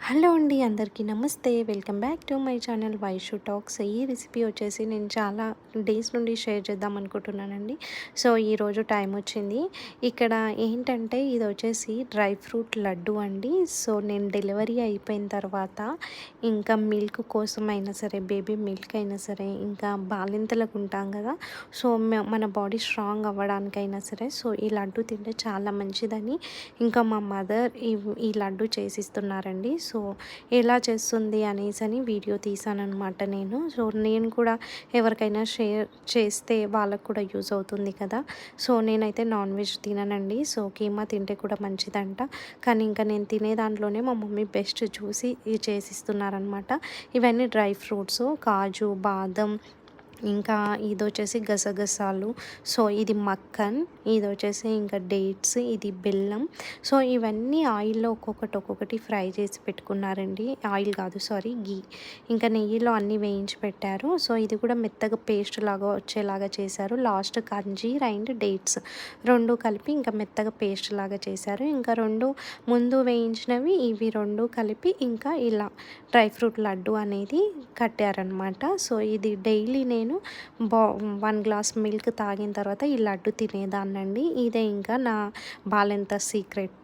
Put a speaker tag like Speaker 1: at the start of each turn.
Speaker 1: Hello అండి, అందరికీ నమస్తే. Welcome back to my channel Vaishu talks. ఈ రెసిపీ వచ్చేసి నేను చాలా డేస్ నుండి షేర్ చేద్దాం అనుకుంటున్నానండి. సో ఈరోజు టైం వచ్చింది. ఇక్కడ ఏంటంటే ఇది వచ్చేసి డ్రై ఫ్రూట్ లడ్డు అండి. సో నేను డెలివరీ అయిపోయిన తర్వాత ఇంకా మిల్క్ కోసం అయినా సరే, బేబీ మిల్క్ అయినా సరే, ఇంకా బాలింతలకు ఉంటాం కదా, సో మన బాడీ స్ట్రాంగ్ అవ్వడానికైనా సరే, సో ఈ లడ్డు తింటే చాలా మంచిదని ఇంకా మా మదర్ ఈ లడ్డు చేసిస్తున్నారండి. సో ఎలా చేస్తుంది అనేసి వీడియో తీసానమాట నేను. సో నేను కూడా ఎవరికైనా షేర్ చేస్తే వాళ్ళకు కూడా యూజ్ అవుతుంది కదా. సో నేనైతే నాన్ వెజ్ తిననండి. సో కీమా తింటే కూడా మంచిదంట. కానీ ఇంకా నేను తినే దాంట్లోనే మా మమ్మీ బెస్ట్ చూసి చేసిస్తున్నారనమాట. ఇవన్నీ డ్రై ఫ్రూట్స్, కాజు, బాదం, ఇంకా ఇది వచ్చేసి గసగసాలు, సో ఇది మక్కన్, ఇది వచ్చేసి ఇంకా డేట్స్, ఇది బెల్లం. సో ఇవన్నీ ఆయిల్లో ఒక్కొక్కటి ఫ్రై చేసి పెట్టుకున్నారండి. ఆయిల్ కాదు, సారీ, గీ. ఇంకా నెయ్యిలో అన్నీ వేయించి పెట్టారు. సో ఇది కూడా మెత్తగా పేస్ట్ లాగా వచ్చేలాగా చేశారు. లాస్ట్ అంజీర్ అండ్ డేట్స్ రెండు కలిపి ఇంకా మెత్తగా పేస్ట్ లాగా చేశారు. ఇంకా రెండు ముందు వేయించినవి, ఇవి రెండు కలిపి ఇంకా ఇలా డ్రై ఫ్రూట్ లడ్డు అనేది కట్టారనమాట. సో ఇది డైలీ నేను 1 గ్లాస్ మిల్క్ తాగిన తర్వాత ఈ లడ్డు తినేదాన్నండి. ఇదే ఇంకా నా బాలెంత సీక్రెట్.